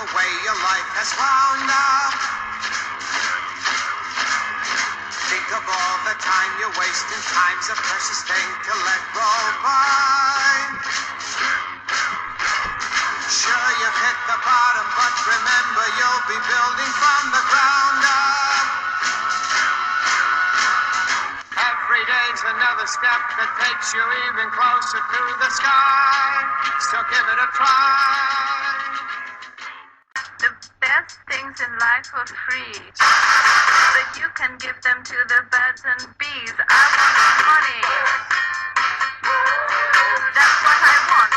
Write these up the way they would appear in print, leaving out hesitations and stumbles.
the way your life has wound up. Think of all the time you waste, and time's a precious thing to let roll by. Sure, you've hit the bottom, but remember you'll be building from the ground up. Every day's another step that takes you even closer to the sky. So give it a try. The best things in life are free, but you can give them to the birds and bees. I want money. That's what I want.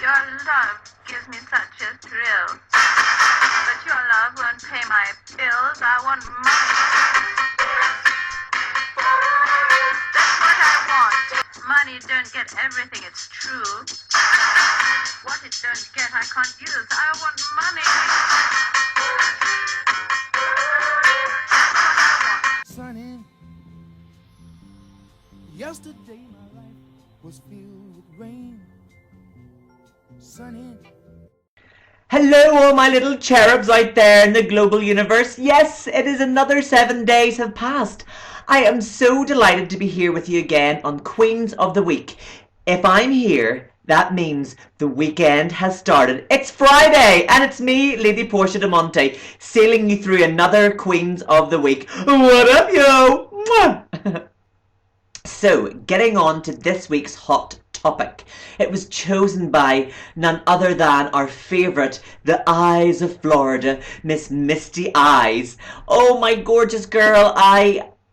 Your love gives me such a thrill, but your love won't pay my bills. I want money. That's what I want. Money don't get everything, it's true. What it don't get, I can't use. I want money. Sunny, yesterday my life was filled with rain. Sunny. Hello all my little cherubs out there in the global universe. Yes, it is another 7 days have passed. I am so delighted to be here with you again on Queens of the Week. If I'm here, that means the weekend has started. It's Friday and it's me, Lady Portia de Monte, sailing you through another Queens of the Week. What up, yo? Mwah! So, getting on to this week's hot topic. It was chosen by none other than our favourite, the Eyes of Florida, Miss Misty Eyes. Oh, my gorgeous girl,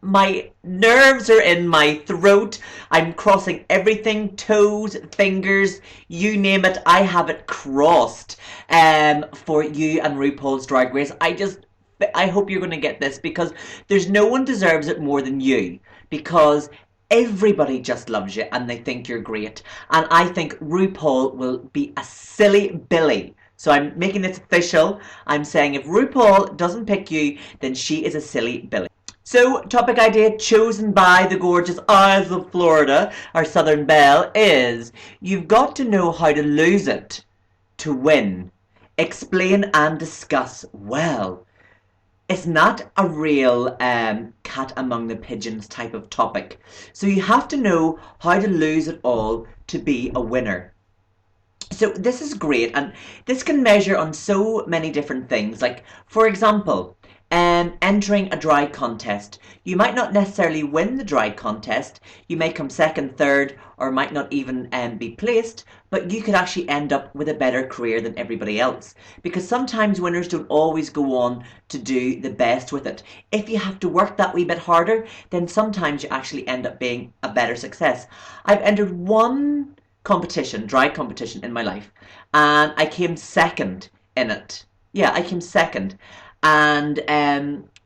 my nerves are in my throat. I'm crossing everything, toes, fingers, you name it. I have it crossed for you and RuPaul's Drag Race. I hope you're going to get this, because there's no one deserves it more than you, because everybody just loves you and they think you're great. And I think RuPaul will be a silly Billy. So I'm making this official. I'm saying if RuPaul doesn't pick you, then she is a silly Billy. So, topic idea chosen by the gorgeous Eyes of Florida, our Southern Belle, is you've got to know how to lose it to win. Explain and discuss well. It's not a real cat among the pigeons type of topic. So you have to know how to lose it all to be a winner. So this is great, and this can measure on so many different things. Like, for example, entering a drag contest. You might not necessarily win the drag contest. You may come second, third, or might not even be placed, but you could actually end up with a better career than everybody else. Because sometimes winners don't always go on to do the best with it. If you have to work that wee bit harder, then sometimes you actually end up being a better success. I've entered one competition, drag competition in my life, and I came second in it. Yeah, I came second. And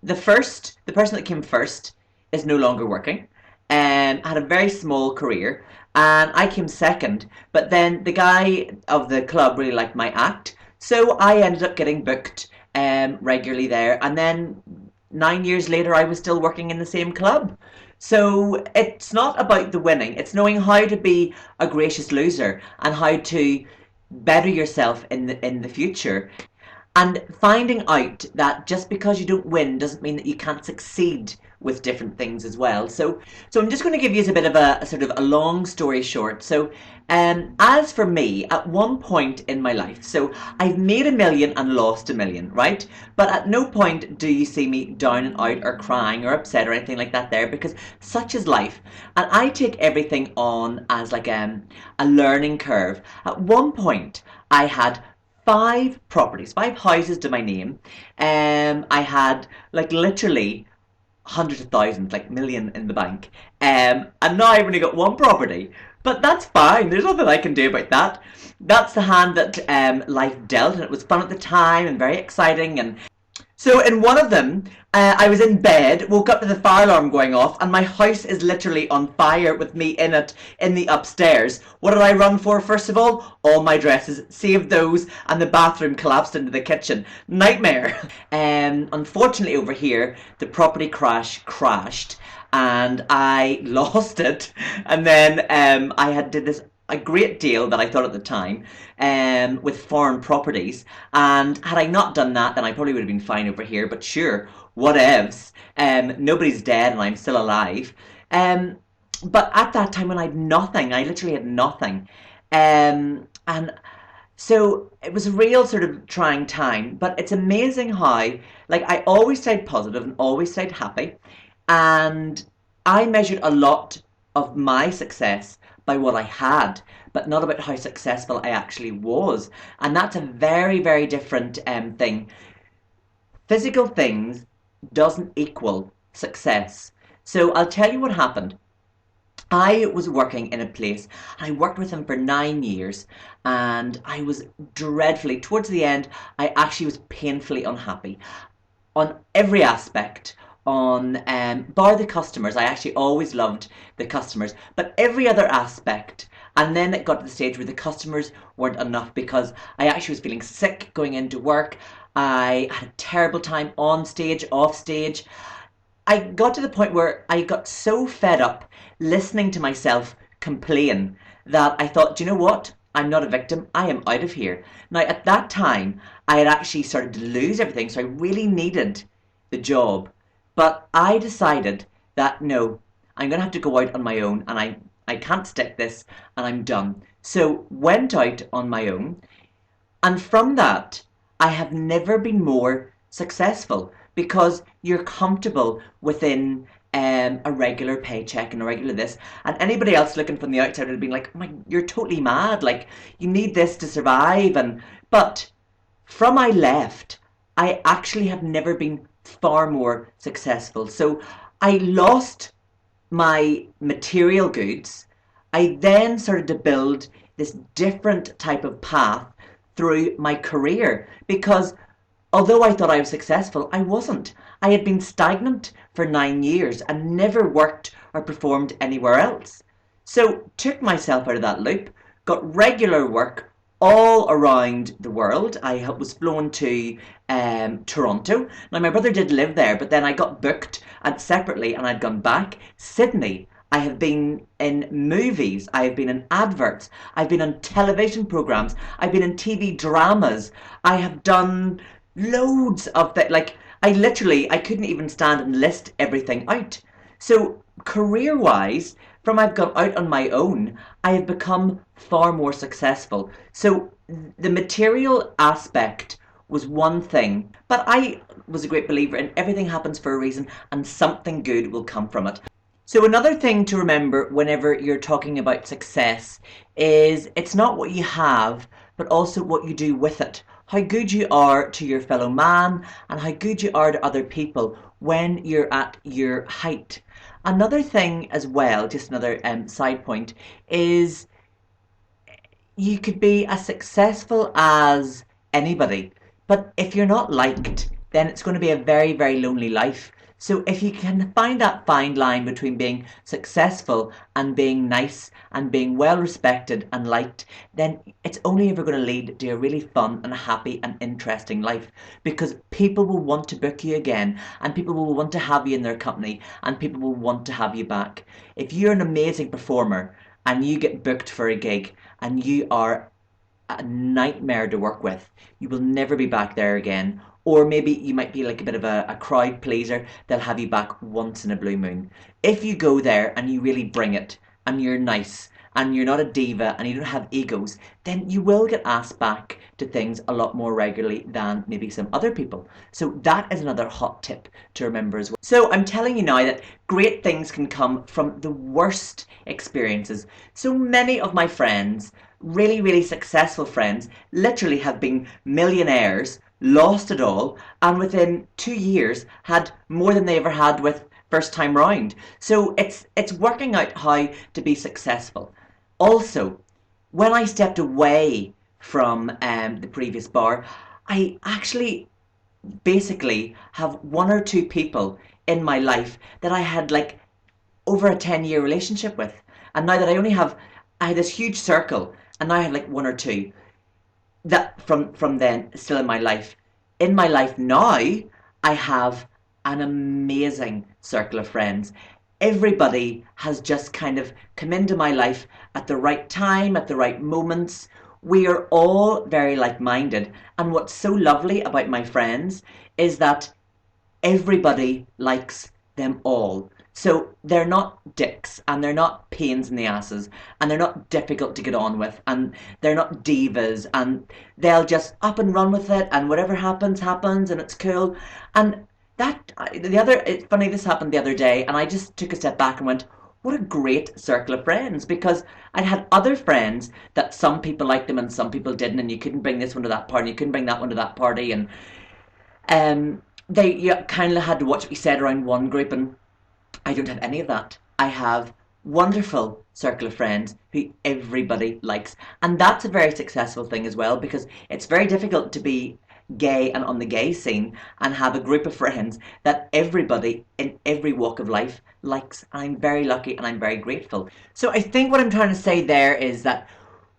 the person that came first is no longer working, and had a very small career, and I came second. But then the guy of the club really liked my act, so I ended up getting booked regularly there. And then 9 years later, I was still working in the same club. So it's not about the winning, it's knowing how to be a gracious loser and how to better yourself in the future. And finding out that just because you don't win doesn't mean that you can't succeed with different things as well. So I'm just going to give you a bit of a sort of a long story short. So as for me, at one point in my life, so I've made $1 million and lost $1 million, right? But at no point do you see me down and out or crying or upset or anything like that there, because such is life. And I take everything on as like a learning curve. At one point, I had 5 properties, 5 houses to my name. I had like literally hundreds of thousands, like million in the bank. And now I've only got 1 property. But that's fine. There's nothing I can do about that. That's the hand that life dealt, and it was fun at the time and very exciting. And so in one of them, I was in bed, woke up to the fire alarm going off, and my house is literally on fire with me in it, in the upstairs. What did I run for, first of all? All my dresses, saved those, and the bathroom collapsed into the kitchen. Nightmare. Unfortunately over here, the property crashed, and I lost it. And then I did this a great deal that I thought at the time with foreign properties, and had I not done that, then I probably would have been fine over here. But sure, whatevs. Nobody's dead and I'm still alive. But at that time when I had nothing, I literally had nothing. And so it was a real sort of trying time, but it's amazing how, like, I always stayed positive and always stayed happy. And I measured a lot of my success by what I had, but not about how successful I actually was. And that's a very, very different thing. Physical things doesn't equal success. So I'll tell you what happened. I was working in a place, and I worked with him for 9 years, and I was dreadfully, towards the end, I actually was painfully unhappy on every aspect. On bar the customers, I actually always loved the customers, but every other aspect. And then it got to the stage where the customers weren't enough, because I actually was feeling sick going into work. I had a terrible time on stage, off stage. I got to the point where I got so fed up listening to myself complain that I thought, do you know what? I'm not a victim. I am out of here. Now, at that time, I had actually started to lose everything, so I really needed the job. But I decided that no, I'm going to have to go out on my own, and I can't stick this, and I'm done. So went out on my own, and from that, I have never been more successful, because you're comfortable within a regular paycheck and a regular this, and anybody else looking from the outside would have been like, oh my, you're totally mad, like, you need this to survive. But from I left, I actually have never been far more successful. So I lost my material goods. I then started to build this different type of path through my career, because although I thought I was successful, I wasn't. I had been stagnant for 9 years and never worked or performed anywhere else. So took myself out of that loop, got regular work all around the world. I was flown to Toronto. Now, my brother did live there, but then I got booked separately and I'd gone back. Sydney. I have been in movies, I have been in adverts, I've been on television programs, I've been in TV dramas, I have done loads of that. Like, I couldn't even stand and list everything out. So career-wise, from I've gone out on my own, I have become far more successful. So the material aspect was one thing, but I was a great believer in everything happens for a reason and something good will come from it. So another thing to remember whenever you're talking about success is it's not what you have, but also what you do with it. How good you are to your fellow man and how good you are to other people when you're at your height. Another thing as well, just another side point, is you could be as successful as anybody, but if you're not liked, then it's going to be a very, very lonely life. So if you can find that fine line between being successful and being nice and being well respected and liked, then it's only ever going to lead to a really fun and happy and interesting life, because people will want to book you again and people will want to have you in their company and people will want to have you back. If you're an amazing performer and you get booked for a gig and you are a nightmare to work with, you will never be back there again. Or maybe you might be like a bit of a crowd pleaser. They'll have you back once in a blue moon. If you go there and you really bring it and you're nice and you're not a diva and you don't have egos, then you will get asked back to things a lot more regularly than maybe some other people. So that is another hot tip to remember as well. So I'm telling you now that great things can come from the worst experiences. So many of my friends, really, really successful friends, literally have been millionaires, lost it all, and within 2 years had more than they ever had with first time round. So it's working out how to be successful. Also, when I stepped away from the previous bar, I actually basically have one or two people in my life that I had like over a 10-year relationship with, and now that I had this huge circle, and now I have like one or two that from then still in my life. In my life now, I have an amazing circle of friends. everybody has just kind of come into my life at the right time, at the right moments. We are all very like-minded, and what's so lovely about my friends is that everybody likes them all. So they're not dicks, and they're not pains in the asses, and they're not difficult to get on with, and they're not divas, and they'll just up and run with it, and whatever happens, happens, and it's cool. And it's funny, this happened the other day, and I just took a step back and went, what a great circle of friends, because I had other friends that some people liked them and some people didn't, and you couldn't bring this one to that party, you couldn't bring that one to that party, and you kind of had to watch what you said around one group, and I don't have any of that. I have wonderful circle of friends who everybody likes, and that's a very successful thing as well, because it's very difficult to be gay and on the gay scene and have a group of friends that everybody in every walk of life likes. I'm very lucky and I'm very grateful. So I think what I'm trying to say there is that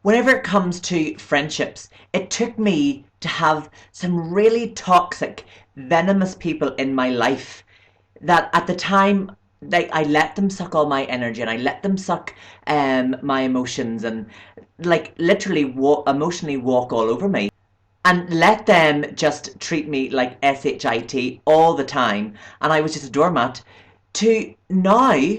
whenever it comes to friendships, it took me to have some really toxic, venomous people in my life that at the time, like, I let them suck all my energy, and I let them suck my emotions, and like literally emotionally walk all over me, and let them just treat me like shit all the time, and I was just a doormat, to now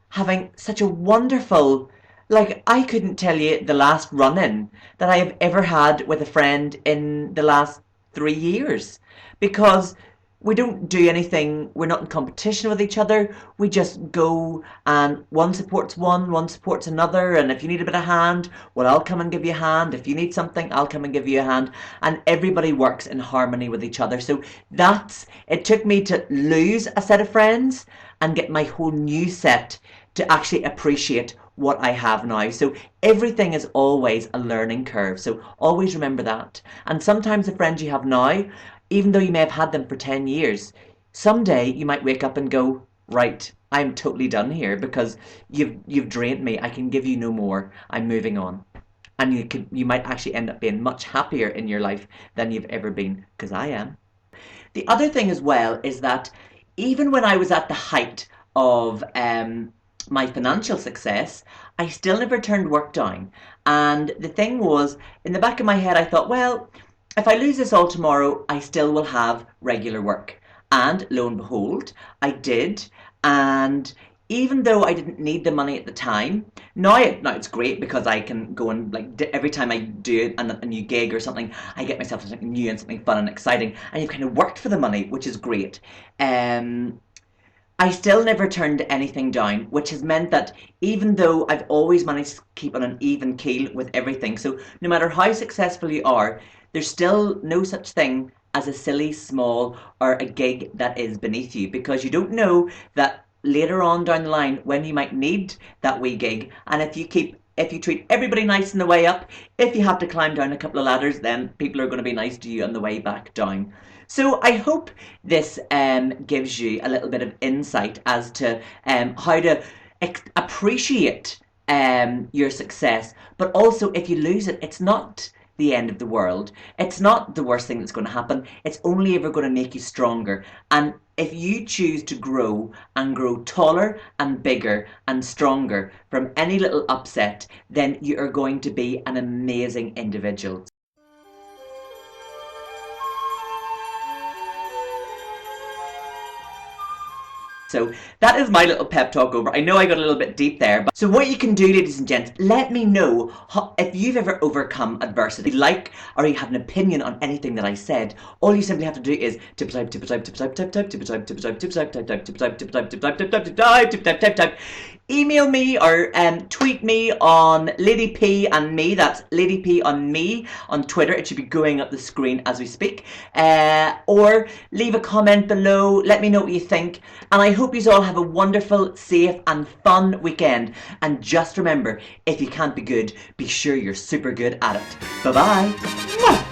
having such a wonderful, like, I couldn't tell you the last run-in that I have ever had with a friend in the last 3 years, because we don't do anything, we're not in competition with each other, we just go, and one supports one supports another, and if you need a bit of hand, well, I'll come and give you a hand, if you need something, I'll come and give you a hand, and everybody works in harmony with each other. So it took me to lose a set of friends and get my whole new set to actually appreciate what I have now. So everything is always a learning curve, so always remember that. And sometimes the friends you have now, even though you may have had them for 10 years, someday you might wake up and go, right, I'm totally done here because you've drained me. I can give you no more. I'm moving on. And you might actually end up being much happier in your life than you've ever been, because I am. The other thing as well is that even when I was at the height of my financial success, I still never turned work down. And the thing was, in the back of my head, I thought, well, if I lose this all tomorrow, I still will have regular work. And lo and behold, I did. And even though I didn't need the money at the time, now it's great because I can go and, like, every time I do a new gig or something, I get myself something new and something fun and exciting. And you've kind of worked for the money, which is great. I still never turned anything down, which has meant that even though I've always managed to keep on an even keel with everything, so no matter how successful you are, there's still no such thing as a silly small or a gig that is beneath you, because you don't know that later on down the line when you might need that wee gig, and if you treat everybody nice on the way up, if you have to climb down a couple of ladders, then people are going to be nice to you on the way back down. So I hope this gives you a little bit of insight as to how to appreciate your success, but also if you lose it, it's not the end of the world. It's not the worst thing that's going to happen. It's only ever going to make you stronger. And if you choose to grow and grow taller and bigger and stronger from any little upset, then you are going to be an amazing individual. So that is my little pep talk over. I know I got a little bit deep there. But so what you can do, ladies and gents, let me know if you've ever overcome adversity, like, or you have an opinion on anything that I said. All you simply have to do is email me or tweet me on Lady P and me. That's Lady P on me on Twitter. It should be going up the screen as we speak. Or leave a comment below. Let me know what you think. And I hope you all have a wonderful, safe and fun weekend. And just remember, if you can't be good, be sure you're super good at it. Bye-bye.